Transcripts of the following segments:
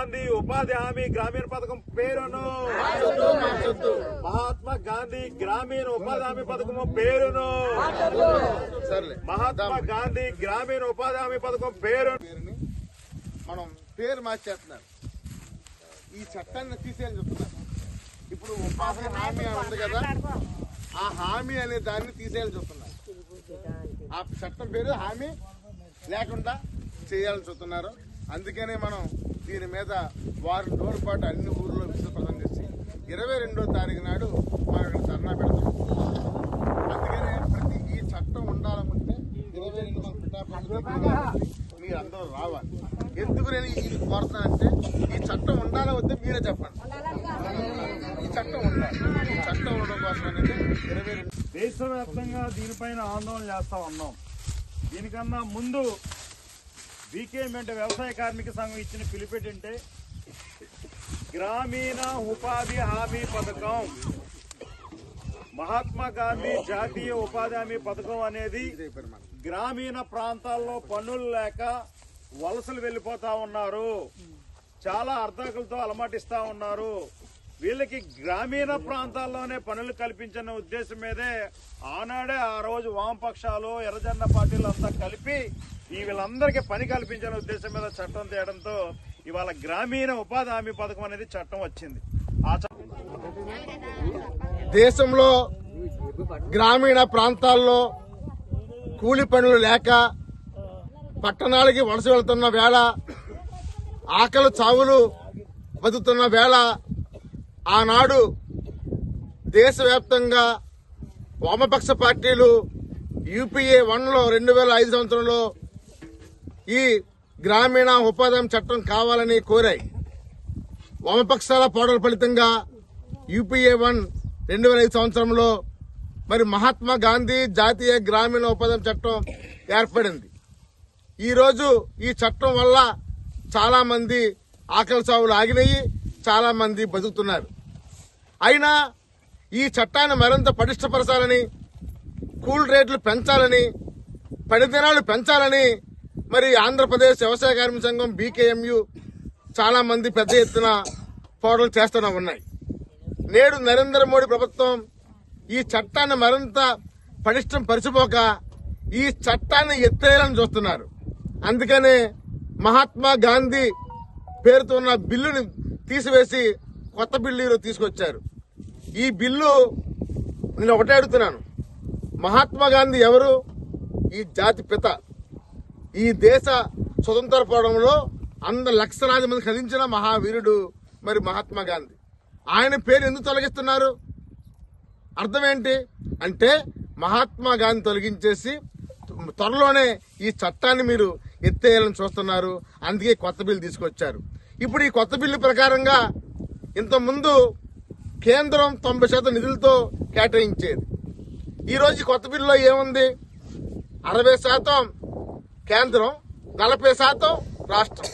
గాంధీ ఉపాధి హామీ గ్రామీణ పథకం పేరును మహాత్మా గాంధీ గ్రామీణ ఉపాధి హామీ పథకం పేరును మహాత్మా గాంధీ గ్రామీణ ఉపాధి హామీ పథకం పేరుని మనం పేరు మార్చేస్తున్నారు. ఈ చట్టాన్ని తీసేయాలని చెప్తున్నారు. ఇప్పుడు ఉపాధి హామీ ఉంది కదా, ఆ హామీ అనే దాన్ని తీసేయాలని చూస్తున్నారు. ఆ చట్టం పేరు హామీ లేకుండా చేయాలని చూస్తున్నారు. అందుకనే మనం దీని మీద వారం రోజుల పాటు అన్ని ఊర్లో విస్తృతం చేసి 22వ తారీఖు నాడు మనం ఇక్కడ ధర్నా పెడతాం. అందుకనే ప్రతి ఈ చట్టం ఉండాలనుకుంటే 22 మన పిఠాపురం మీరు అందరూ రావాలి. ఎందుకు నేను ఇది కోరుతానంటే ఈ చట్టం ఉండాలా వద్దే మీరే చెప్పండి. ఈ చట్టం ఉండాలి. ఈ చట్టం ఉండడం కోసం అనేది 22 దేశవ్యాప్తంగా దీనిపైన ఆందోళన చేస్తా ఉన్నాం. దీనికన్నా ముందు బీకేఎంఎంటే వ్యవసాయ కార్మిక సంఘం ఇచ్చిన పిలుపేంటంటే గ్రామీణ ఉపాధి హామీ పథకం, మహాత్మా గాంధీ జాతీయ ఉపాధి హామీ పథకం అనేది గ్రామీణ ప్రాంతాల్లో పన్నులు లేక వలసలు వెళ్లిపోతా ఉన్నారు. చాలా అర్ధాకులతో అలమటిస్తా ఉన్నారు. వీళ్ళకి గ్రామీణ ప్రాంతాల్లోనే పనులు కల్పించిన ఉద్దేశం మీదే ఆనాడే ఆ రోజు వామపక్షాలు ఎర్రజెండా పార్టీలు అంతా కలిపి వీళ్ళందరికీ పని కల్పించిన ఉద్దేశం మీద చట్టం తేయడంతో ఇవాళ గ్రామీణ ఉపాధి హామీ పథకం అనేది చట్టం వచ్చింది. దేశంలో గ్రామీణ ప్రాంతాల్లో కూలి పనులు లేక పట్టణాలకి వలస వెళ్తున్న వేళ, ఆకలి చావులు బతుకుతున్న వేళ ఆనాడు దేశవ్యాప్తంగా వామపక్ష పార్టీలు యూపీఏ 1లో 2005 సంవత్సరంలో ఈ గ్రామీణ ఉపాధి హామీ చట్టం కావాలని కోరాయి. వామపక్షాల పోరాట ఫలితంగా యూపీఏ 1 2005 సంవత్సరంలో మరి మహాత్మా గాంధీ జాతీయ గ్రామీణ ఉపాధి హామీ చట్టం ఏర్పడింది. ఈరోజు ఈ చట్టం వల్ల చాలా మంది ఆకలి చావులు ఆగినాయి, చాలా మంది బతుకుతున్నారు. అయినా ఈ చట్టాన్ని మరింత పటిష్టపరచాలని, కూల్ రేట్లు పెంచాలని, పని దినాలు పెంచాలని మరి ఆంధ్రప్రదేశ్ వ్యవసాయ కార్మిక సంఘం బీకేఎంయు చాలా మంది పెద్ద ఎత్తున పోరాటాలు చేస్తూనే ఉన్నాయి. నేడు నరేంద్ర మోడీ ప్రభుత్వం ఈ చట్టాన్ని మరింత పటిష్టం పరిచిపోక ఈ చట్టాన్ని ఎత్తేయాలని చూస్తున్నారు. అందుకనే మహాత్మా గాంధీ పేరుతో ఉన్న బిల్లుని తీసివేసి కొత్త బిల్లు తీసుకొచ్చారు. ఈ బిల్లు నేను ఒకటే అడుగుతున్నాను, మహాత్మా గాంధీ ఎవరు? ఈ జాతి పిత. ఈ దేశ స్వతంత్ర పోరాటంలో లక్షలాది మంది కదించిన మహావీరుడు మరి మహాత్మా గాంధీ. ఆయన పేరు ఎందుకు తొలగిస్తున్నారు? అర్థం ఏంటి అంటే మహాత్మా గాంధీ తొలగించేసి త్వరలోనే ఈ చట్టాన్ని మీరు ఎత్తేయాలని చూస్తున్నారు. అందుకే కొత్త బిల్లు తీసుకొచ్చారు. ఇప్పుడు ఈ కొత్త బిల్లు ప్రకారంగా ఇంతకుముందు కేంద్రం 90% నిధులతో కేటాయించేది. ఈరోజు కొత్త బిల్లులో ఏముంది? 60% కేంద్రం, 40% రాష్ట్రం.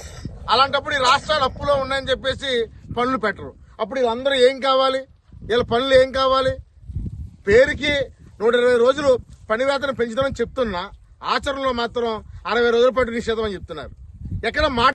అలాంటప్పుడు ఈ రాష్ట్రాలు అప్పులో ఉన్నాయని చెప్పేసి పనులు పెట్టరు. అప్పుడు వీళ్ళందరూ ఏం కావాలి? వీళ్ళ పనులు ఏం కావాలి? పేరుకి 120 రోజులు పని వేతనం పెంచుతామని చెప్తున్నా ఆచరణలో మాత్రం 60 రోజుల పాటు నిషేధం అని చెప్తున్నారు. ఎక్కడ మాట